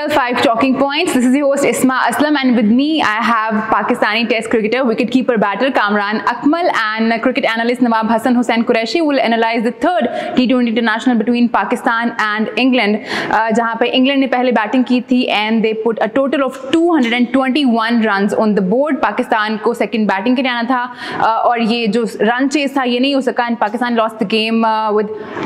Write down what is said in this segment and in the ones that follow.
PL5 Talking Points. This is your host Isma Aslam, and with me I have Pakistani Test cricketer, wicketkeeper batter Kamran Akmal, and cricket analyst Nawab Hassan Hussain Qureshi will analyze the third T20 international between Pakistan and England, जहाँ पे England ने पहले batting की थी and they put a total of 221 runs on the board. Pakistan को second batting के लिए आना था और ये जो रन चेस था ये नहीं हो सका and Pakistan lost the game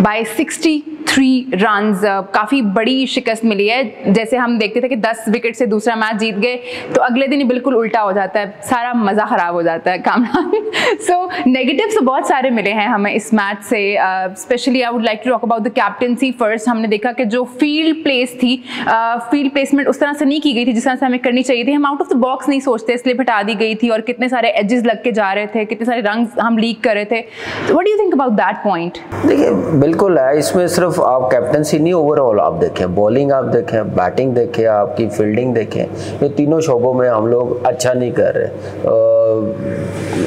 by 63 runs. काफ़ी बड़ी शिकस्त मिली है। जैसे हम देखते थे कि 10 विकेट से दूसरा मैच जीत गए तो अगले दिन ही बिल्कुल उल्टा हो जाता है, सारा मज़ा ख़राब हो जाता है कामरान। सो नेगेटिव्स तो बहुत सारे मिले हैं हमें इस मैच से। Specially I would like to talk about the captaincy first. हमने देखा कि जो फील्ड प्लेस थी, फील्ड प्लेसमेंट उस तरह से नहीं की गई थी जिस तरह से हमें करनी चाहिए थी। हम आउट ऑफ द बॉक्स नहीं सोचते, स्लिप हटा दी गई थी और कितने सारे एजेस लग के जा रहे थे, कितने सारे रंग हम लीक कर रहे थे। What do you think about that point? देखिए बिल्कुल है, इसमें सिर्फ आप कैप्टेंसी नहीं, ओवरऑल आप देखें, बॉलिंग आप देखें, बैटिंग देखें, आपकी फील्डिंग देखें, ये तीनों शोबों में हम लोग अच्छा नहीं कर रहे।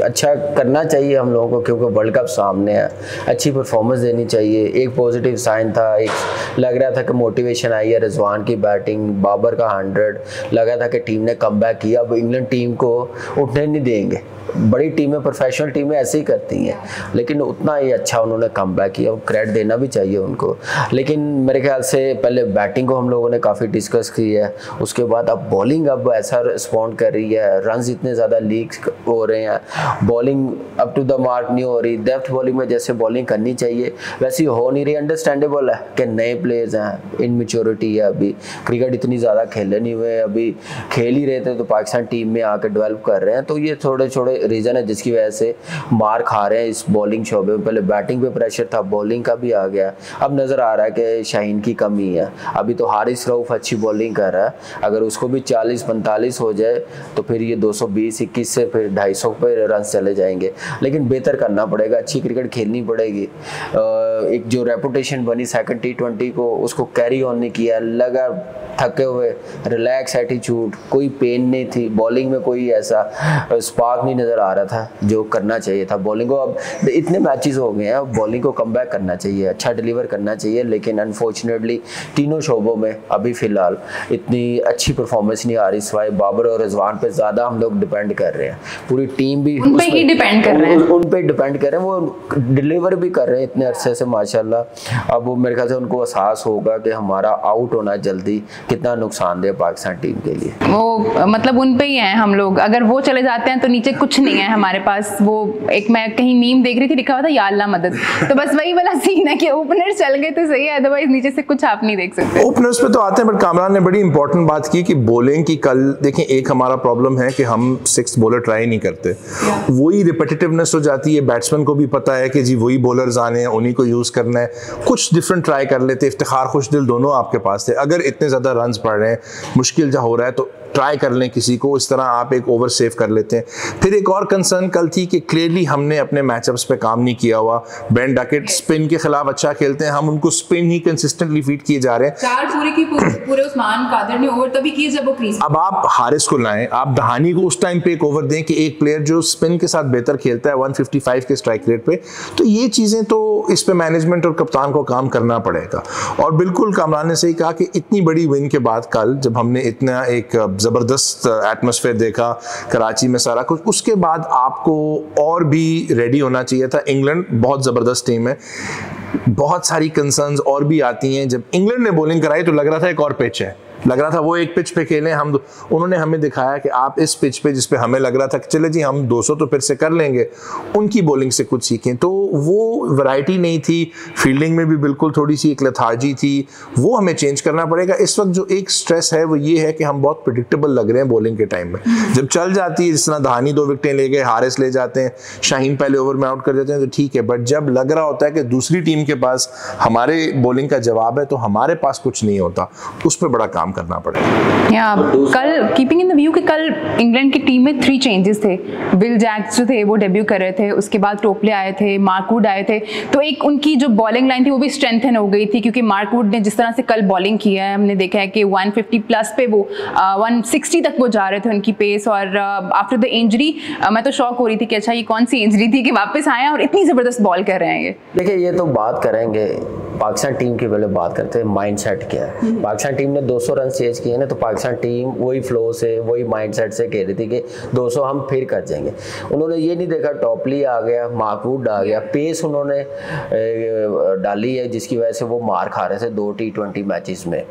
अच्छा करना चाहिए हम लोगों को क्योंकि वर्ल्ड कप सामने है, अच्छी परफॉर्मेंस देनी चाहिए। एक पॉजिटिव साइन था, एक लग रहा था कि मोटिवेशन आई है, रिजवान की बैटिंग, बाबर का 100, लगा था कि टीम ने कमबैक किया। अब इंग्लैंड टीम को उठने नहीं देंगे, बड़ी टीमें, प्रोफेशनल टीमें ऐसे ही करती हैं, लेकिन उतना ही अच्छा उन्होंने कमबैक किया, क्रेडिट देना भी चाहिए उनको। लेकिन मेरे ख्याल से पहले बैटिंग को हम लोगों ने काफ़ी डिस्कस की है, उसके बाद अब बॉलिंग अब ऐसा रिस्पॉन्ड कर रही है, रन्स इतने ज़्यादा लीक हो रहे हैं, bowling up to the mark नहीं हो रही। डेप्थ बॉलिंग में जैसे बॉलिंग करनी चाहिए वैसी हो नहीं रही। अंडरस्टैंडेबल है कि नए प्लेयर्स हैं, इनमेच्योरिटी है, अभी क्रिकेट इतनी ज़्यादा खेले नहीं हुए, अभी खेल ही रहे थे तो पाकिस्तान टीम में आकर डेवलप कर रहे हैं, तो ये थोड़े थोड़े रीज़न है जिसकी वजह से मार खा रहे हैं इस बॉलिंग शोबे में। पहले बैटिंग पे प्रेशर था, बॉलिंग का भी आ गया। अब नज़र आ रहा है कि शाहीन की कमी है। अभी तो हारिस रऊफ अच्छी बॉलिंग कर रहा है, अगर उसको भी 40-45 हो जाए तो फिर ये 220-21 से फिर 250 पे रन चले जाएंगे। लेकिन बेहतर करना पड़ेगा, अच्छी क्रिकेट खेलनी पड़ेगी। एक जो रेपुटेशन बनी सेकंड T20 को, उसको कैरी ऑन नहीं किया, लगा थके हुए, रिलैक्स एटीट्यूड, कोई पेन नहीं थी, बॉलिंग में कोई ऐसा स्पार्क नहीं नज़र आ रहा था जो करना चाहिए था बॉलिंग को। अब इतने मैचेस हो गए हैं, बॉलिंग को कमबैक करना चाहिए, अच्छा डिलीवर करना चाहिए, लेकिन अनफॉर्चुनेटली तीनों शोबों में अभी फ़िलहाल इतनी अच्छी परफॉर्मेंस नहीं आ रही। सिवाय बाबर और रिजवान पे ज़्यादा हम लोग डिपेंड कर रहे हैं, पूरी टीम भी उन पे ही डिपेंड कर रहे हैं, उन पे डिपेंड कर रहे हैं, वो डिलीवर भी कर रहे हैं इतने अरसे से माशाल्लाह। अब वो मेरे ख्याल से उनको एहसास होगा कि हमारा आउट होना जल्दी कितना नुकसानदेह पाकिस्तान टीम के लिए। वो मतलब उन पे ही हैं हम लोग, अगर वो चले जाते हैं तो नीचे कुछ नहीं है हमारे पास। वो एक मैं कहीं मीम देख रही थी, लिखा हुआ था या अल्लाह मदद, तो बस वही वाला सीन है कि ओपनर चल गए तो सही है, अदरवाइज नीचे से कुछ आप नहीं देख सकते। ओपनर्स पे तो आते हैं, बट कामरान ने बड़ी इंपॉर्टेंट बात की कि बॉलिंग की कल देखें, एक हमारा प्रॉब्लम है कि हम 6 बॉलर ट्राई नहीं करते, वही रिपीटेटिवनेस हो जाती है। बैट्समैन को भी पता है कि जी वही बॉलर्स आने हैं, उन्हीं को यूज़ करना है, कुछ डिफरेंट ट्राई कर लेते। इफ्तिखार, खुशदिल दोनों आपके पास थे, अगर इतने ज़्यादा रन पड़ रहे हैं, मुश्किल हो रहा है तो ट्राई कर लें किसी को, इस तरह आप एक ओवर सेव कर लेते हैं। फिर एक और कंसर्न कल थी कि क्लियरली हमने अपने मैचअप्स पे काम नहीं किया हुआ। बेन डकेट स्पिन के खिलाफ अच्छा खेलते हैं, हम उनको स्पिन ही कंसिस्टेंटली फीड किए जा रहे हैं। 4 पूरे उस्मान कादिर ने ओवर तभी किए जब वो क्रीज। अब आप हारिस को लाएं, आप दहानी को उस टाइम पे एक ओवर दें कि एक प्लेयर जो स्पिन के साथ बेहतर खेलता है 155 के स्ट्राइक रेट पे, तो ये चीज़ें तो इस पे मैनेजमेंट और कप्तान को काम करना पड़ेगा। और बिल्कुल कामरान ने सही कहा कि इतनी बड़ी विन के बाद कल जब हमने इतना एक ज़बरदस्त एटमॉस्फेयर देखा कराची में, सारा कुछ, उसके बाद आपको और भी रेडी होना चाहिए था। इंग्लैंड बहुत ज़बरदस्त टीम है, बहुत सारी कंसर्न्स और भी आती हैं। जब इंग्लैंड ने बॉलिंग कराई तो लग रहा था एक और पिच है, लग रहा था वो एक पिच पे खेलें हम। उन्होंने हमें दिखाया कि आप इस पिच पे, जिस पे हमें लग रहा था कि चले जी हम 200 तो फिर से कर लेंगे, उनकी बॉलिंग से कुछ सीखें। तो वो वैरायटी नहीं थी, फील्डिंग में भी बिल्कुल थोड़ी सी एक लेथार्जी थी, वो हमें चेंज करना पड़ेगा। इस वक्त जो एक स्ट्रेस है वो ये है कि हम बहुत प्रेडिक्टेबल लग रहे हैं बॉलिंग के टाइम में। जब चल जाती है, जिस तरह दहानी 2 विकेटें ले गए, हारिस ले जाते हैं, शाहीन पहले ओवर में आउट कर जाते हैं, तो ठीक है, बट जब लग रहा होता है कि दूसरी टीम के पास हमारे बॉलिंग का जवाब है तो हमारे पास कुछ नहीं होता, उस पर बड़ा काम करना पड़ेगा। कल कीपिंग इन द व्यू कि कल इंग्लैंड की टीम में 3 चेंजेस थे। विल जैक्स जो थे वो डेब्यू कर रहे थे, उसके बाद टोपले आए थे, मार्कवुड आए थे, तो एक उनकी जो बॉलिंग लाइन थी वो भी स्ट्रेंथन हो गई थी, क्योंकि मार्कवुड ने जिस तरह से कल बॉलिंग की है, हमने देखा है कि 150 प्लस पे वो 160 तक वो जा रहे थे उनकी पेस। और आफ्टर द इंजरी मैं तो शॉक हो रही थी कि अच्छा ये कौन सी इंजरी थी कि वापस आए और इतनी ज़बरदस्त बॉल कर रहे हैं ये। देखिए ये तो बात करेंगे पाकिस्तान टीम की पहले बात करते हैं, माइंडसेट क्या है। पाकिस्तान टीम ने 200 रन चेज किए ना, तो पाकिस्तान टीम वही फ्लो से, वही माइंडसेट से कह रही थी कि 200 हम फिर कर जाएंगे। उन्होंने ये नहीं देखा टॉपली आ गया, मार्कवुड आ गया, पेस उन्होंने डाली है जिसकी वजह से वो मार खा रहे थे 2 T20 मैचेस में।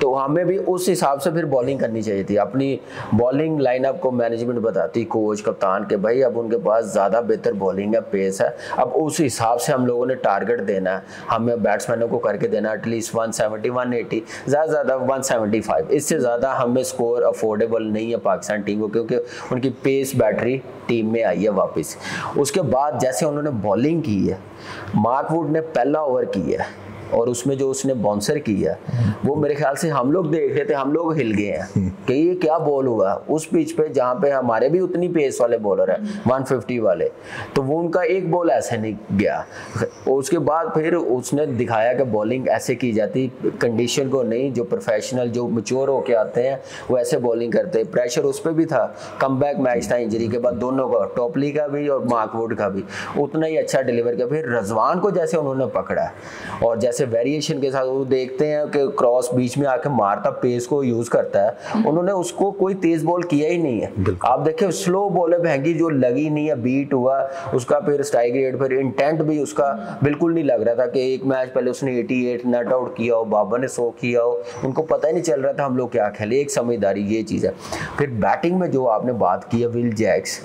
तो हमें भी उस हिसाब से फिर बॉलिंग करनी चाहिए थी। अपनी बॉलिंग लाइनअप को मैनेजमेंट बताती, कोच कप्तान के भाई अब उनके पास ज़्यादा बेहतर बॉलिंग है, पेस है, अब उस हिसाब से हम लोगों ने टारगेट देना है, हमें बैट्समैनों को करके देना एटलीस्ट 170 180, ज़्यादा 175, इससे ज़्यादा हमें स्कोर अफोर्डेबल नहीं है पाकिस्तान टीम को, क्योंकि उनकी पेस बैटरी टीम में आई है वापस। उसके बाद जैसे उन्होंने बॉलिंग की है, मार्कवुड ने पहला ओवर किया है और उसमें जो उसने बाउंसर किया वो मेरे ख्याल से हम लोग देख रहे थे, हम लोग हिल गए हैं कि ये क्या बॉल हुआ उस पिच पे जहाँ पे हमारे भी उतनी पेस वाले बॉलर हैं 150 वाले, तो वो उनका एक बॉल ऐसे नहीं गया। उसके बाद फिर उसने दिखाया कि बॉलिंग ऐसे की जाती, कंडीशन को नहीं, जो प्रोफेशनल जो मैच्योर होके आते हैं वो ऐसे बॉलिंग करते हैं। प्रेशर उस पर भी था, कमबैक मैच था इंजरी के बाद दोनों का, टॉपली का भी और मार्कवुड का भी, उतना ही अच्छा डिलीवर किया। फिर रजवान को जैसे उन्होंने पकड़ा और जैसे वेरिएशन के साथ वो देखते हैं कि क्रॉस बीच में आके मारता, पेस को यूज करता है, उन्होंने उसको कोई तेज बॉल किया ही नहीं है। आप देखिए स्लो बॉल है महंगी जो लगी नहीं है, बीट हुआ उसका, फिर स्ट्राइक रेट, फिर इंटेंट भी उसका बिल्कुल नहीं लग रहा था कि एक मैच पहले उसने 88 नॉट आउट किया हो, बाबर ने 100 किया हो, उनको पता ही नहीं चल रहा था हम लोग क्या खेले, एक समझदारी ये चीज़ है। फिर बैटिंग में जो आपने बात की है विल जैक्स,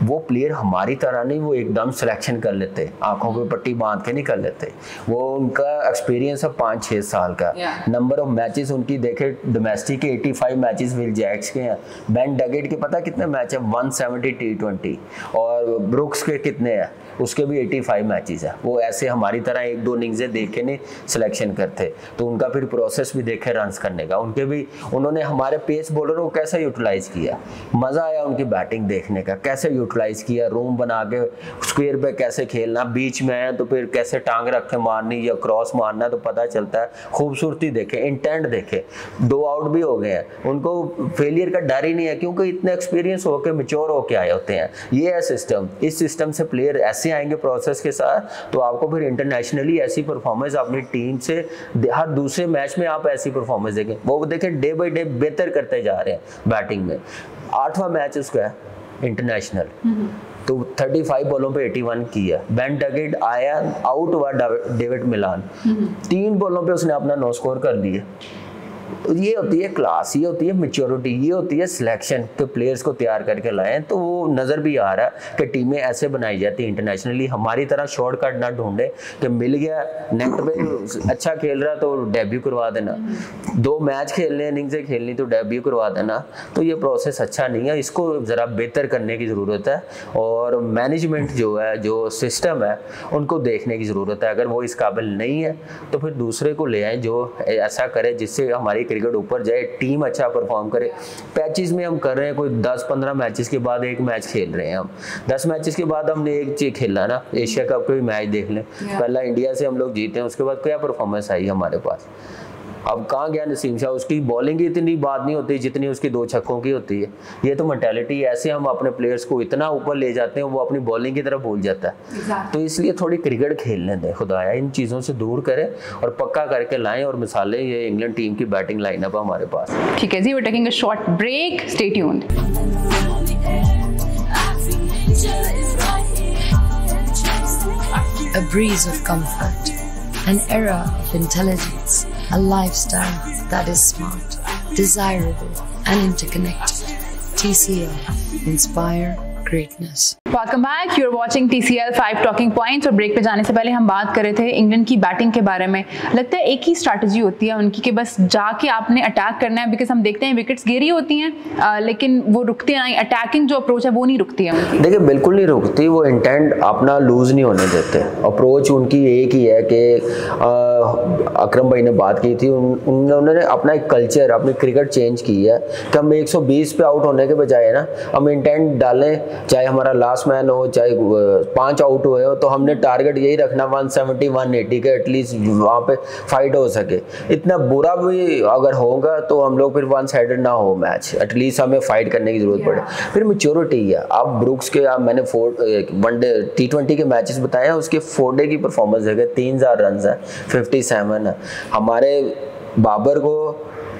वो प्लेयर हमारी तरह नहीं, वो एकदम सिलेक्शन कर लेते, आंखों पे पट्टी बांध के नहीं कर लेते, वो उनका एक्सपीरियंस है 5-6 साल का। नंबर ऑफ मैचेस उनकी देखे, डोमेस्टिक के 85 मैचेस विल जैक्स के हैं, बेन डगेट के पता कितने मैच है 170 T20, और ब्रुक्स के कितने हैं, उसके भी 85 मैचेस है। वो ऐसे हमारी तरह 1-2 इनिंग्सें देख के नहीं सिलेक्शन करते, तो उनका फिर प्रोसेस भी देखे रन्स करने का, उनके भी उन्होंने हमारे पेस बॉलरों को कैसे यूटिलाइज किया, मज़ा आया उनकी बैटिंग देखने का, कैसे यूटिलाइज किया, रूम बना के स्क्वायर पे कैसे खेलना, बीच में है तो फिर कैसे टांग रख के मारनी या क्रॉस मारना, तो पता चलता है। खूबसूरती देखे, इंटेंट देखे, 2 आउट भी हो गए हैं, उनको फेलियर का डर ही नहीं है क्योंकि इतने एक्सपीरियंस होके मैच्योर होके आए होते हैं। ये है सिस्टम, इस सिस्टम से प्लेयर ऐसे आएंगे प्रोसेस के साथ, तो आपको फिर इंटरनेशनली ऐसी परफॉर्मेंस अपनी टीम से हर दूसरे मैच में आप ऐसी परफॉर्मेंस देखें। वो देखें डे बाई डे बेहतर करते जा रहे हैं बैटिंग में। 8वां मैच उसका है इंटरनेशनल, तो 35 बॉलों पे 81 किया। बेन डगेट आया, आउट हुआ डेविड मिलान, 3 बॉलों पे उसने अपना 9 स्कोर कर दिए। तो ये होती है क्लास, ये होती है मैच्योरिटी, ये होती है सिलेक्शन के प्लेयर्स को तैयार करके लाएं। तो वो नज़र भी आ रहा है कि टीमें ऐसे बनाई जाती हैं इंटरनेशनली, हमारी तरह शॉर्टकट ना ढूंढे कि मिल गया नेट पे अच्छा खेल रहा तो डेब्यू करवा देना, 2 मैच खेलने, इनिंग्सें खेलनी तो डेब्यू करवा देना, तो ये प्रोसेस अच्छा नहीं है, इसको ज़रा बेहतर करने की ज़रूरत है। और मैनेजमेंट जो है, जो सिस्टम है, उनको देखने की ज़रूरत है। अगर वो इस काबिल नहीं है तो फिर दूसरे को ले आए जो ऐसा करे जिससे हमारी क्रिकेट ऊपर जाए, टीम अच्छा परफॉर्म करे। पैचेस में हम कर रहे हैं, कोई 10-15 मैचेस के बाद एक मैच खेल रहे हैं हम, 10 मैचेस के बाद हमने एक चीज खेला ना, एशिया कप का भी मैच देख लें, पहला इंडिया से हम लोग जीते हैं, उसके बाद क्या परफॉर्मेंस आई हमारे पास। अब कहाँ गया नसीम शाह, उसकी बॉलिंग की इतनी बात नहीं होती जितनी उसकी 2 छक्कों की होती है। ये तो मेंटालिटी ऐसे हम अपने प्लेयर्स को इतना ऊपर ले जाते हैं, वो अपनी बॉलिंग की तरफ भूल जाता है। तो इसलिए थोड़ी क्रिकेट खेलने दें, खुदाया इन चीज़ों से दूर करें और पक्का करके लाएं। और मिसालें ये इंग्लैंड टीम की बैटिंग लाइनअप हमारे पास। ठीक है जी, we are taking a short break, stay tuned. A breeze of comfort, an era of intelligence, a lifestyle that is smart, desirable and interconnected. TCL, inspire greatness. Welcome back. You're watching TCL 5 Talking Points। और break पे जाने से पहले हम बात कर रहे थे इंग्लैंड की बैटिंग के बारे में। लगता है एक ही स्ट्रैटेजी होती है उनकी कि बस जाके आपने अटैक करना है, बिकॉज हम देखते हैं विकेट्स गिरी होती हैं लेकिन वो रुकती नहीं, अटैकिंग जो अप्रोच है वो नहीं रुकती है उनकी। देखिए बिल्कुल नहीं रुकती, वो इंटेंट अपना लूज नहीं होने देते। अप्रोच उनकी एक ही है कि अकरम भाई ने बात की थी, उन्होंने अपना एक कल्चर, अपनी क्रिकेट चेंज की है कि हम 120 पे आउट होने के बजाय ना हम इंटेंट डालें, चाहे हमारा लास्ट बैट्समैन हो चाहे 5 आउट हुए हो, तो हमने टारगेट यही रखना 170 180 के एटलीस्ट वहाँ पे फाइट हो सके। इतना बुरा भी अगर होगा तो हम लोग फिर वन साइडेड ना हो मैच, एटलीस्ट हमें फाइट करने की जरूरत पड़े। फिर मैच्योरिटी है। अब ब्रुक्स के मैंने वनडे T20 के मैचेस बताए हैं, उसके 4 डे की परफॉर्मेंस है 3000 रन है, 57 है। हमारे बाबर को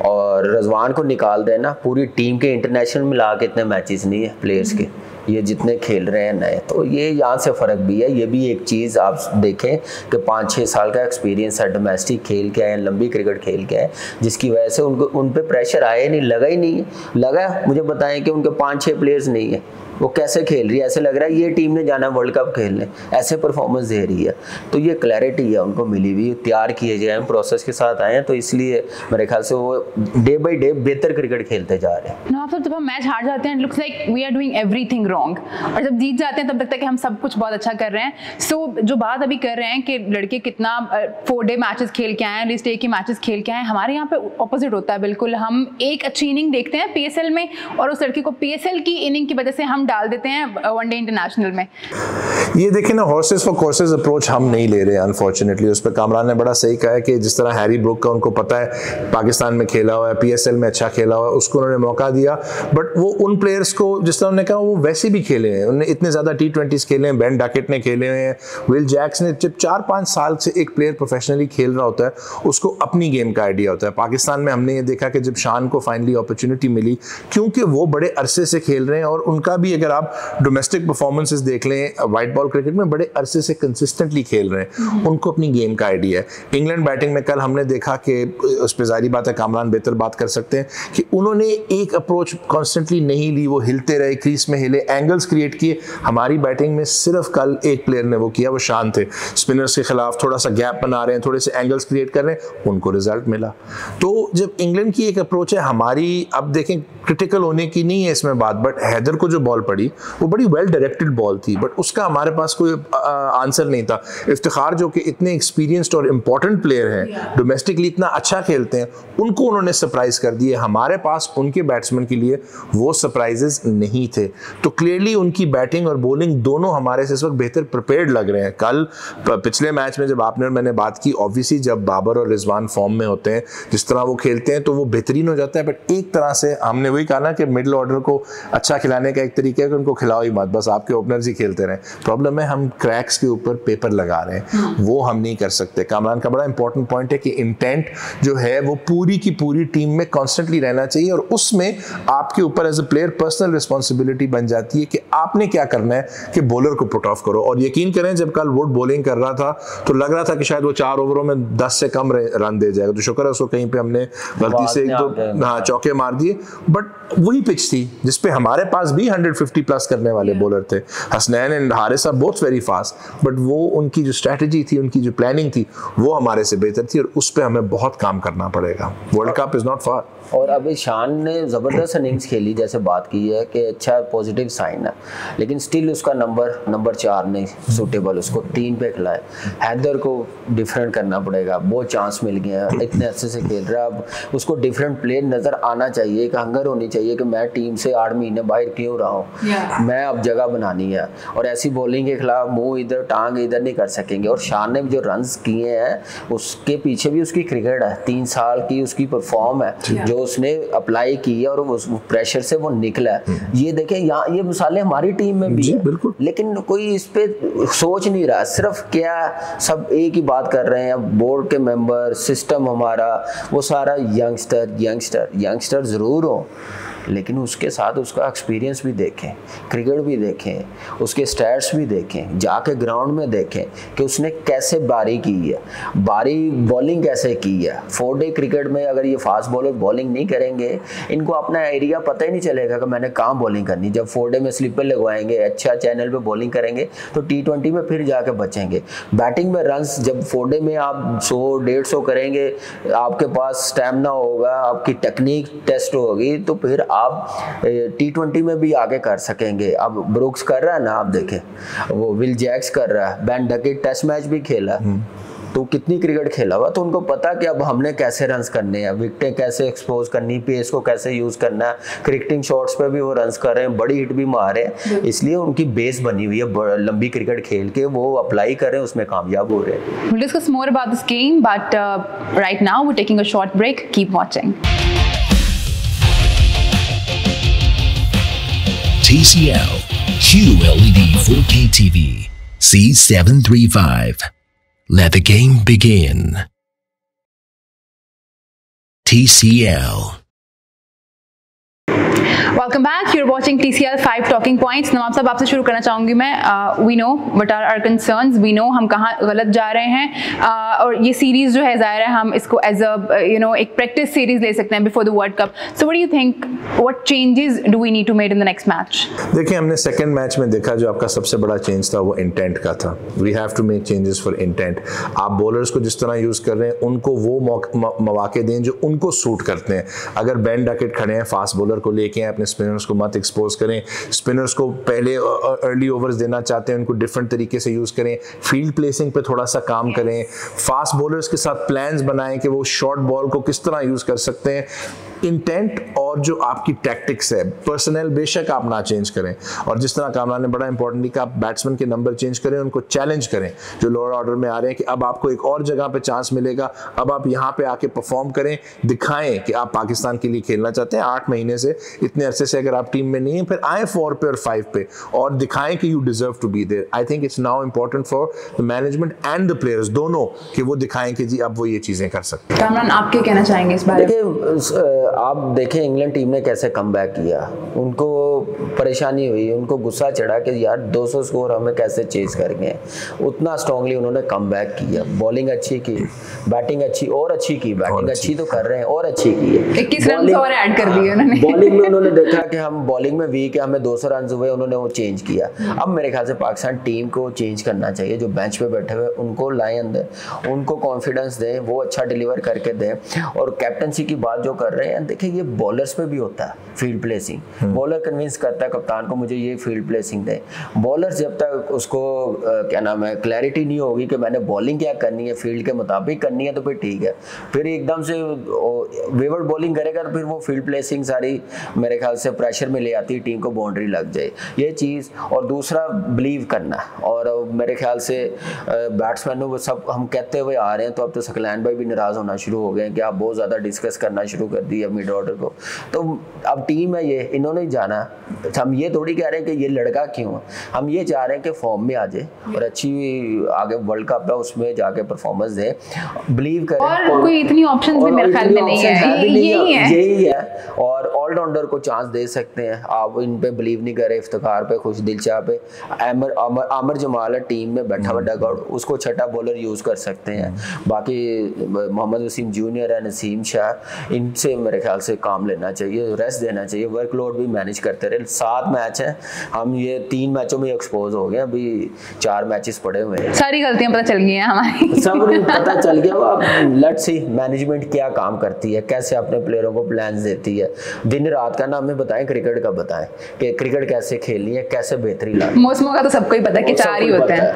और रजवान को निकाल देना, पूरी टीम के इंटरनेशनल मिला के इतने मैचेस नहीं है प्लेयर्स के, ये जितने खेल रहे हैं नए, तो ये यहाँ से फ़र्क भी है। ये भी एक चीज़ आप देखें कि 5-6 साल का एक्सपीरियंस है, डोमेस्टिक खेल के आए, लंबी क्रिकेट खेल के आए, जिसकी वजह से उनको उन पे प्रेशर आया नहीं, लगा ही नहीं। लगा मुझे बताएं कि उनके 5-6 प्लेयर्स नहीं है, वो कैसे खेल रही है, ऐसे लग रहा है ये टीम ने जाना वर्ल्ड कप खेलने, ऐसे परफॉर्मेंस दे रही है। तो ये क्लैरिटी है उनको मिली हुई, तैयार किए जाए, प्रोसेस के साथ आए हैं, तो इसलिए मेरे ख्याल से वो डे बाई डे बेहतर क्रिकेट खेलते जा रहे हैं। आप सब जब हम मैच हार जाते हैं, looks like we are doing everything wrong, और जब जीत जाते हैं तब लगता है कि हम सब कुछ बहुत अच्छा कर रहे हैं। सो जो बात अभी कर रहे हैं कि लड़के कितना 4 डे मैचेस खेल के आए हैं, लिस्ट डे के मैचेस खेल के आए हैं, हमारे यहाँ पे ऑपोजिट होता है बिल्कुल। हम एक अच्छी इनिंग देखते हैं PSL में, और उस लड़के को PSL की इनिंग की वजह से हम डाल देते हैं वनडे इंटरनेशनल में। ये देखें ना, हॉर्सेस फॉर कोर्सेज अप्रोच हम नहीं ले रहे अनफॉर्चुनेटली। उस पर कामरान ने बड़ा सही कहा है कि जिस तरह हैरी ब्रुक का उनको पता है पाकिस्तान में खेला हुआ है, PSL में अच्छा खेला हुआ है, उसको उन्होंने मौका दिया, बट वो उन प्लेयर्स को जिस तरह उन्होंने कहा वो वैसे भी खेले हैं, उन्होंने इतने ज़्यादा T20s खेले हैं, बेन डकेट ने खेले हुए हैं, विल जैक्स ने। जब 4-5 साल से एक प्लेयर प्रोफेशनली खेल रहा होता है, उसको अपनी गेम का आइडिया होता है। पाकिस्तान में हमने ये देखा कि जब शान को फाइनली अपॉर्चुनिटी मिली, क्योंकि वो बड़े अरसे से खेल रहे हैं, और उनका भी अगर आप डोमेस्टिक परफॉर्मेंसेस देख लें, वाइट बॉल क्रिकेट में बड़े अरसे से कंसिस्टेंटली खेल रहे हैं, उनको अपनी गेम का आइडिया है। इंग्लैंड बैटिंग में कल हमने देखा कि उस पर जाहिर बात है कामरान बेहतर बात कर सकते हैं कि उन्होंने एक अप्रोच कॉन्स्टेंटली नहीं ली, वो हिलते रहे, क्रीज में हिले, एंगल्स क्रिएट किए। हमारी बैटिंग में सिर्फ कल एक प्लेयर ने वो किया, वो शान थे। स्पिनर्स के खिलाफ थोड़ा सा गैप बना रहे हैं, थोड़े से एंगल्स क्रिएट कर रहे हैं, उनको रिजल्ट मिला। तो जब इंग्लैंड की एक अप्रोच है, हमारी अब देखें क्रिटिकल होने की नहीं है इसमें बात, बट हैदर को जो बॉल पड़ी वो बड़ी वेल डायरेक्टेड बॉल थी, बट उसका हमारे पास कोई आंसर नहीं था। इफ्तिखार जो कि इतने एक्सपीरियंस्ड और इम्पोर्टेंट प्लेयर हैं, डोमेस्टिकली इतना अच्छा खेलते हैं, उनको उन्होंने सरप्राइज कर दिए। हमारे पास उनके बैट्समैन के लिए वो सरप्राइजेस नहीं थे। तो क्लियरली उनकी बैटिंग और बॉलिंग दोनों हमारे से इस वक्त बेहतर प्रिपेयर्ड लग रहे हैं। कल पिछले मैच में जब आपने और मैंने बात की, ऑब्वियसली जब बाबर और रिजवान फॉर्म में होते हैं, जिस तरह वो खेलते हैं, तो वो बेहतरीन हो जाता है। बट एक तरह से हमने वही कहा ना कि मिडिल ऑर्डर को अच्छा खिलाने का एक तरीका है कि उनको खिलाओ ही मत, बस आपके ओपनर्स ही खेलते रहें। प्रॉब्लम है हम क्रैक्स के ऊपर पेपर लगा रहे हैं, वो हम नहीं कर सकते। कामरान का बड़ा इंपॉर्टेंट पॉइंट है कि इंटेंट जो है वो पूरी की पूरी टीम में कॉन्स्टेंटली रहना चाहिए, और उसमें आपके ऊपर as a player personal responsibility बन जाती है कि आपने क्या करना है कि बॉलर को पुट ऑफ करो। और यकीन करें जब कल वुड बॉलिंग कर रहा था तो लग रहा था कि शायद वो 4 ओवरों में 10 से कम रन दे जाएगा, तो शुक्र है उसको कहीं पे हमने गलती से 1-2 चौके मार दिए। बट वही पिच थी जिसपे हमारे पास भी 150 प्लस करने वाले बॉलर थे। Hasnain and Haris are both very fast, but वो उनकी जो स्ट्रेटजी थी, उनकी जो प्लानिंग थी, वो हमारे से बेहतर थी, और उस पर हमें बहुत काम करना पड़ेगा। World cup is not far. और अभी शान ने ज़बरदस्त इनिंग्स खेली, जैसे बात की है कि अच्छा पॉजिटिव साइन है, लेकिन स्टिल उसका नंबर 4 नहीं सूटेबल, उसको 3 पे खिलाए। हैदर को डिफरेंट करना पड़ेगा, बहुत चांस मिल गया, इतने अच्छे से खेल रहा है, अब उसको डिफरेंट प्लेयर नज़र आना चाहिए, एक हंगर होनी चाहिए कि मैं टीम से 8 महीने बाहर क्यों रहा हूँ, मैं अब जगह बनानी है। और ऐसी बॉलिंग के खिलाफ मुँह इधर टांग इधर नहीं कर सकेंगे। और शान ने जो रन्स किए हैं उसके पीछे भी उसकी क्रिकेट है, 3 साल की उसकी परफॉर्म है जो उसने अप्लाई की है, और उस प्रेशर से वो निकला है। ये देखें यहाँ ये मिसालें हमारी टीम में भी है, लेकिन कोई इस पे सोच नहीं रहा, सिर्फ क्या सब एक ही बात कर रहे हैं, बोर्ड के मेंबर, सिस्टम हमारा, वो सारा यंगस्टर जरूर हो, लेकिन उसके साथ उसका एक्सपीरियंस भी देखें, क्रिकेट भी देखें, उसके स्टैट्स भी देखें, जाके ग्राउंड में देखें कि उसने कैसे बारी की है, बारी बॉलिंग कैसे की है। 4 डे क्रिकेट में अगर ये फास्ट बॉलर बॉलिंग नहीं करेंगे, इनको अपना एरिया पता ही नहीं चलेगा कि मैंने कहाँ बॉलिंग करनी। जब 4 डे में स्लिपर लगवाएंगे, अच्छा चैनल पे बॉलिंग करेंगे, तो T20 में फिर जाके बचेंगे। बैटिंग में रन्स जब 4 डे में आप 100-150 करेंगे, आपके पास स्टैमिना होगा, आपकी टेक्निक टेस्ट होगी, तो फिर आप T20 में भी आगे कर सकेंगे। अब ब्रुक्स कर रहा है ना, आप देखें वो विल जैक्स कर रहा है, बेन डकेट टेस्ट मैच भी खेला, तो कितनी क्रिकेट खेला हुआ, तो उनको पता कि अब हमने कैसे रन्स करने हैं, विकेटें कैसे एक्सपोज करनी, पेस को कैसे यूज करना है, क्रिकेटिंग शॉट्स पे भी वो रन्स कर रहे हैं, बड़ी हिट भी मार रहे हैं, इसलिए उनकी बेस बनी हुई है, लंबी क्रिकेट खेल के वो अप्लाई कर रहे हैं, उसमें कामयाब हो रहे हैं। We'll discuss more about this game, but right now we're taking a short break. Keep watching. TCL QLED 4K TV C735. Let the game begin. TCL. Welcome back. You're watching TCL 5 Talking Points. नवाब साहब, आपसे शुरू करना चाहूँगी मैं. We know what are our concerns. We know हम कहाँ गलत जा रहे हैं, और ये सीरीज जो है ज़ाहिर है हम इसको एज अ एक प्रैक्टिस सीरीज ले सकते हैं before the world cup. So what do you think, what changes do we need to make in the next match? देखिए, हमने सेकंड मैच में देखा जो आपका सबसे बड़ा चेंज था वो इंटेंट का था. We have to make changes for intent. आप बॉलर्स को जिस तरह यूज कर रहे हैं उनको वो मौके दें जो उनको सूट करते हैं. अगर बेन डकेट खड़े हैं, फास्ट बॉलर को लेके अपने स्पिनर्स को मत एक्सपोज करें. स्पिनर्स को पहले अर्ली ओवर्स देना चाहते हैं, उनको डिफरेंट तरीके से यूज करें. फील्ड प्लेसिंग पे थोड़ा सा काम करें. फास्ट बॉलर्स के साथ प्लान्स बनाएं कि वो शॉर्ट बॉल को किस तरह यूज कर सकते हैं. इंटेंट और जो आपकी टैक्टिक्स है, पर्सनल बेशक आप ना चेंज करें, और जिस तरह कामरान ने बड़ा इंपॉर्टेंटली कि आप बैट्समैन के नंबर चेंज करें, उनको चैलेंज करें जो लोअर ऑर्डर में आ रहे हैं कि अब आपको एक और जगह पे चांस मिलेगा, अब आप यहाँ पे आके परफॉर्म करें, दिखाएं कि आप पाकिस्तान के लिए खेलना चाहते हैं. 8 महीने से, इतने अरसे से अगर आप टीम में नहीं है, फिर आए 4 पे और 5 पे और दिखाएं कि you deserve to be there. I think it's now important for the management and the players दोनों कि वो दिखाएं कि जी अब वो ये चीजें कर सकते हैं. कामरान, आप क्या कहना चाहेंगे इस बारे में? देखिए, आप देखें इंग्लैंड टीम ने कैसे कमबैक किया. उनको परेशानी हुई, उनको गुस्सा चढ़ा कि यार 200 स्कोर हमें कैसे चेज कर गए. उतना स्ट्रांगली उन्होंने कमबैक किया. बॉलिंग अच्छी की, बैटिंग अच्छी और अच्छी की. बैटिंग अच्छी तो कर रहे हैं और अच्छी की है. 21 रन और ऐड कर दिए उन्होंने. बॉलिंग में उन्होंने देखा कि हम बॉलिंग में वीक है, हमें 200 रन हुए, उन्होंने वो चेंज किया. अब मेरे ख्याल से पाकिस्तान टीम को चेंज करना चाहिए. जो बेंच पे बैठे हुए उनको लाएं अंदर, उनको कॉन्फिडेंस दें, वो अच्छा डिलीवर करके दें. और कैप्टनसी की बात जो कर रहे हैं, देखिए ये बॉलर्स पे भी होता है फील्ड प्लेसिंग. बॉलर कन्विंस करता है कप्तान को मुझे ये फील्ड प्लेसिंग दे. बॉलर जब तक उसको क्या नाम है क्लैरिटी नहीं होगी कि मैंने बॉलिंग क्या करनी है, फील्ड के मुताबिक करनी है, तो फिर ठीक है. फिर एकदम से वेवर्ड बॉलिंग करेगा तो फिर वो फील्ड प्लेसिंग सारी मेरे ख्याल से प्रेशर में ले आती है, टीम को बाउंड्री लग जाए, ये चीज़. और दूसरा बिलीव करना. और मेरे ख्याल से बैट्समैनों को सब हम कहते हुए आ रहे हैं, तो अब तो सकलैन भाई भी नाराज़ होना शुरू हो गए कि आप बहुत ज़्यादा डिस्कस करना शुरू कर दिया मिड ऑर्डर को. तो अब टीम है ये, इन्होंने जाना. हम ये थोड़ी कह रहे हैं कि ये लड़का क्यों है, हम ये चाह रहे हैं कि फॉर्म में आ जाए और अच्छी आगे वर्ल्ड कप है उसमें जाके परफॉर्मेंस दे. बिलीव करें. और कोई इतनी ऑप्शंस भी मेरे ख्याल में नहीं है, यही है. और ऑलराउंडर को चांस दे सकते हैं. आप इन पे बिलीव नहीं करे, इफ्तिखार पे, खुश दिलशाह पे. आमिर जमाल टीम में बैठा हुआ डगआउट, उसको छठा बॉलर यूज कर सकते हैं. बाकी मोहम्मद वसीम जूनियर है, नसीम शाह, इनसे मेरे ख्याल से काम लेना चाहिए, रेस्ट देना चाहिए, वर्कलोड भी मैनेज करते रहे. 7 मैच हैं, हम ये 3 मैचों में एक्सपोज हो गए, अभी 4 मैचेस पड़े हुए हैं. सारी गलतियां पता चल गई हैं हमारी. सब पता चल गया. वो अब लेट्स सी मैनेजमेंट क्या काम करती है, कैसे अपने प्लेयरों को प्लान्स देती है. दिन रात का ना हमें बताएं, क्रिकेट का बताएं कि क्रिकेट कैसे खेलनी है, कैसे बेहतरी लानी. मौसमों का तो सबको ही पता है कि 4 ही होते हैं.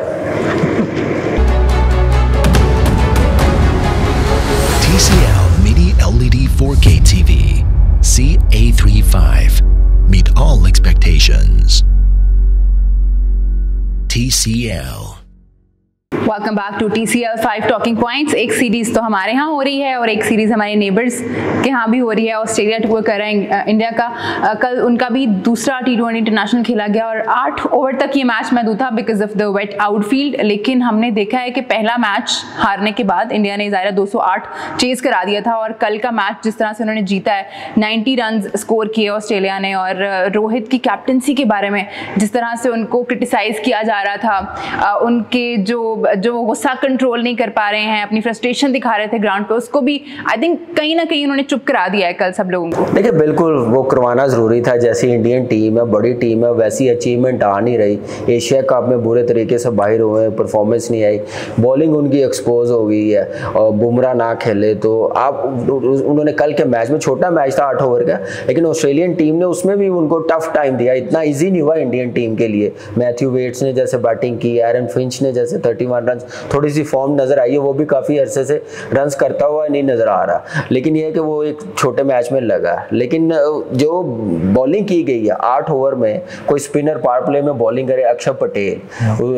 TCL Mini LED 4K TV CA35. Meet all expectations. TCL. Welcome back to TCL 5 talking points. एक सीरीज तो हमारे यहाँ हो रही है और एक सीरीज हमारे नेबर्स के यहाँ भी हो रही है. ऑस्ट्रेलिया टूर कर रहे हैं इंडिया का. कल उनका भी दूसरा T20 इंटरनेशनल खेला गया और 8 ओवर तक ये मैच महदूद था because of the wet outfield. लेकिन हमने देखा है कि पहला मैच हारने के बाद इंडिया ने ज़ाहिर 208 चेज करा दिया था. और कल का मैच जिस तरह से उन्होंने जीता है, 90 रन स्कोर किए ऑस्ट्रेलिया ने. और रोहित की कैप्टनसी के बारे में जिस तरह से उनको क्रिटिसाइज किया जा रहा था, उनके जो गुस्सा कंट्रोल नहीं कर पा रहे हैं, अपनी फ्रस्ट्रेशन दिखा रहे थे ग्राउंड पे, उसको भी आई थिंक कहीं ना कहीं उन्होंने चुप करा दिया है कल सब लोगों को. देखिए बिल्कुल वो करवाना ज़रूरी था. जैसी इंडियन टीम है, बड़ी टीम है, वैसी अचीवमेंट आ नहीं रही. एशिया कप में बुरे तरीके से बाहर हुए, परफॉर्मेंस नहीं आई, बॉलिंग उनकी एक्सपोज हो गई है और बुमराह ना खेले. तो आप उन्होंने कल के मैच में, छोटा मैच था 8 ओवर का, लेकिन ऑस्ट्रेलियन टीम ने उसमें भी उनको टफ टाइम दिया. इतना ईजी नहीं हुआ इंडियन टीम के लिए. मैथ्यू वेट्स ने जैसे बैटिंग की, एरन फिंच ने जैसे 31 1 रन, थोड़ी सी फॉर्म नजर आई है, वो भी काफी अरसे से रन करता हुआ नहीं नजर आ रहा, लेकिन ये कि वो एक छोटे मैच में लगा। लेकिन जो बॉलिंग की गई है 8 ओवर में, कोई स्पिनर पावर प्ले में बॉलिंग करे, अक्षर पटेल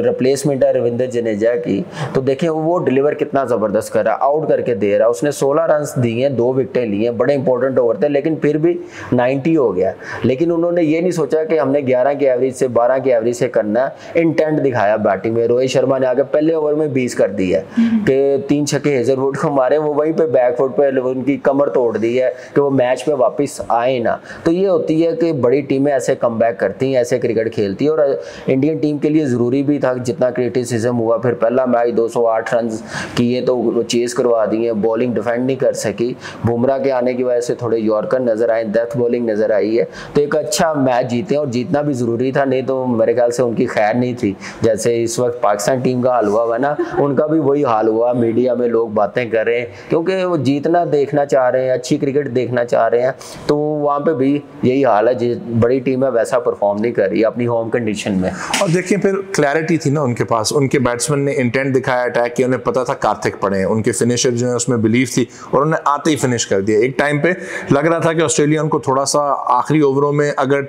रिप्लेसमेंट है रविंद्र जडेजा की, तो देखें वो डिलीवर कितना जबरदस्त कर रहा है, आउट करके दे रहा है। उसने 16 रन दिए, 2 विकेटें ली हैं, बड़े इंपॉर्टेंट ओवर थे, लेकिन फिर भी 90 हो गया। लेकिन उन्होंने ये नहीं सोचा कि हमने 11 की एवरेज से 12 की एवरेज से करना है, इंटेंट दिखाया बैटिंग में। रोहित शर्मा ने आगे पहले ओवर में 20 कर दी है कि 3 छक्के हेजलवुड को मारे, वो वहीं पे बैकफुट पे उनकी कमर तोड़ दी है कि वो मैच में वापस आए ना। तो ये होती है कि बड़ी टीमें ऐसे कमबैक करती हैं, ऐसे क्रिकेट खेलती है, और इंडियन टीम के लिए ज़रूरी भी था जितना क्रिटिसिज्म हुआ। फिर पहला मैच 208 रन किए तो चेस करवा दिए, बॉलिंग डिफेंड नहीं कर सकी, बुमराह के आने की वजह से थोड़े यॉर्कर नजर आए, डेथ बॉलिंग नजर आई है, तो एक अच्छा मैच जीते और जीतना भी ज़रूरी था, नहीं तो मेरे ख्याल से उनकी खैर नहीं थी। जैसे इस वक्त पाकिस्तान टीम का हाल हुआ है ना, उनका भी वही हाल हुआ। मीडिया में लोग बातें कर रहे हैं क्योंकि वो जीतना देखना चाह रहे हैं, अच्छी क्रिकेट देखना चाह रहे हैं, तो वहाँ पे भी यही हाल है। बड़ी टीम है वैसा परफॉर्म नहीं कर रही अपनी होम कंडीशन में। और देखिए फिर क्लैरिटी थी ना उनके पास, उनके बैट्समैन ने इंटेंट दिखाया अटैक किया, उन्हें पता था कार्तिक पड़े हैं, उनके फिनिशर जो है उसमें बिलीव थी और उन्हें आते ही फिनिश कर दिया। एक टाइम पे लग रहा था कि ऑस्ट्रेलिया उनको थोड़ा सा आखिरी ओवरों में अगर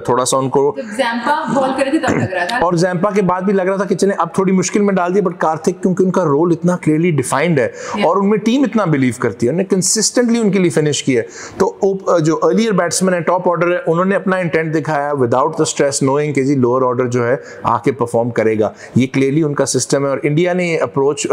थोड़ा सा उनको ज़ैम्पा बॉल करे थे तब लग रहा था, और ज़ैम्पा के बाद भी लग रहा था कि चले अब थोड़ी मुश्किल में डाल दिया, बट कार्तिक क्योंकि उनका रोल इतना क्लियरली डिफाइंड है और उनमें टीम इतना बिलीव करती है, उन्होंने कंसिस्टेंटली उनके लिए फिनिश किया। तो जो अर्लियर बैट्समैन है, टॉप ऑर्डर है, उन्होंने अपना इंटेंट दिखाया विदाउट द स्ट्रेस, नोइंग कि जी लोअर ऑर्डर जो है आके परफॉर्म करेगा। ये क्लियरली उनका सिस्टम है और इंडिया ने ये अप्रोच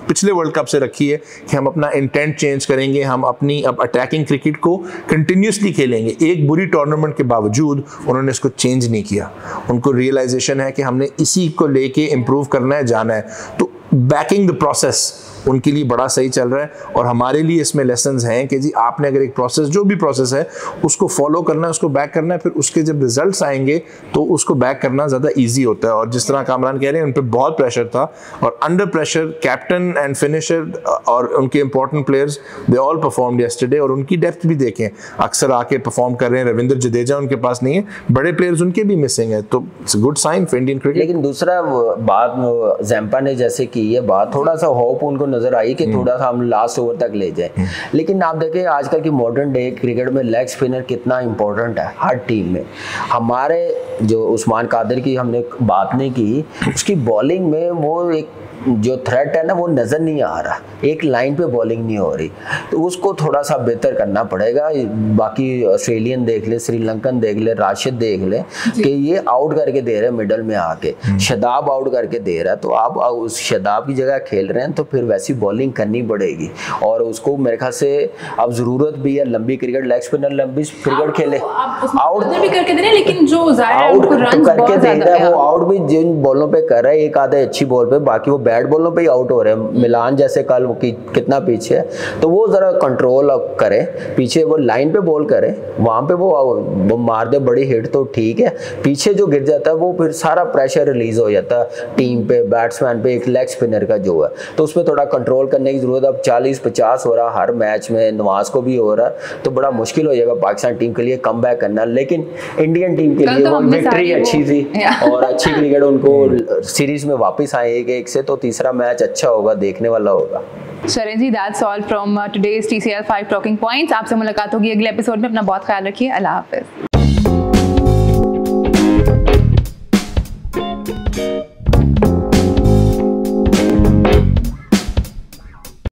पिछले वर्ल्ड कप से रखी है कि हम अपना इंटेंट चेंज करेंगे, हम अपनी अब अटैकिंग क्रिकेट को कंटिन्यूसली खेलेंगे। एक बुरी टूर्नामेंट के बावजूद उन्होंने इसको चेंज नहीं किया, उनको रियलाइजेशन है कि हमने इसी को लेके इम्प्रूव करना है, जाना है। तो बैकिंग द प्रोसेस उनके लिए बड़ा सही चल रहा है और हमारे लिए इसमें लेसन्स हैं कि जी आपने अगर एक प्रोसेस, जो भी प्रोसेस है उसको फॉलो करना है, उसको बैक करना है, फिर उसके जब रिजल्ट्स आएंगे तो उसको बैक करना ज़्यादा इजी होता है। और जिस तरह कामरान कह रहे हैं उन पर बहुत प्रेशर था और under pressure captain and finisher और उनके important players they all performed yesterday. और उनकी डेप्थ भी देखें, अक्सर आके परफॉर्म कर रहे हैं। रविंद्र जडेजा उनके पास नहीं है, बड़े प्लेयर्स उनके भी मिसिंग है, तो it's good sign for Indian cricket. लेकिन दूसरा बात ज़ैम्पा ने जैसे की है बात, थोड़ा सा होप उनको नजर आई कि थोड़ा सा हम लास्ट ओवर तक ले जाएं, लेकिन आप देखें आजकल की मॉडर्न डे क्रिकेट में लेग स्पिनर कितना इंपॉर्टेंट है हर टीम में। हमारे जो उस्मान कादिर की हमने बात नहीं की, उसकी बॉलिंग में वो एक जो थ्रेट है ना वो नज़र नहीं आ रहा, एक लाइन पे बॉलिंग नहीं हो रही, तो उसको थोड़ा सा बेहतर करना पड़ेगा। बाकी ऑस्ट्रेलियन देख ले, श्रीलंकन देख ले, राशिद देख ले कि ये आउट करके दे रहे हैं मिडल में आके, शदाब आउट करके दे रहा है, तो आप उस शदाब की जगह खेल रहे हैं तो फिर वैसी बॉलिंग करनी पड़ेगी। और उसको मेरे ख्याल से अब ज़रूरत भी है, लंबी क्रिकेट, लेग स्पिनर लंबी क्रिकेट खेले, आउट भी करके दे रहे हैं, लेकिन जो आउट करके दे रहा है वो आउट भी जिन बॉलों पे कर रहा है, एक आधे अच्छी बॉल पे, बाकी वो बैट बॉलों पे ही आउट हो रहे हैं। मिलान जैसे कल की कितना पीछे है, तो वो जरा कंट्रोल करे, पीछे वो लाइन पे बॉल करे, वहां पे वो मार दे बड़ी हिट तो ठीक है, पीछे जो गिर जाता है वो फिर सारा प्रेशर रिलीज हो जाता है टीम पे, बैट्समैन पे, एक लेग स्पिनर का जो है, तो उसमें थोड़ा कंट्रोल करने की जरूरत है। अब 40-50 हो रहा हर मैच में, नवाज को भी हो रहा है, तो बड़ा मुश्किल हो जाएगा पाकिस्तान टीम के लिए कमबैक करना। लेकिन इंडियन टीम के लिए वो विक्ट्री अच्छी थी और अच्छी क्रिकेट, उनको सीरीज में वापस आए 1-1 से, तो तीसरा मैच अच्छा होगा, देखने वाला होगा। शरण जी, that's all from today's TCL 5 Talking Points। आपसे मुलाकात होगी अगले एपिसोड में। अपना बहुत ख्याल रखिए। अल्लाह हाफिज।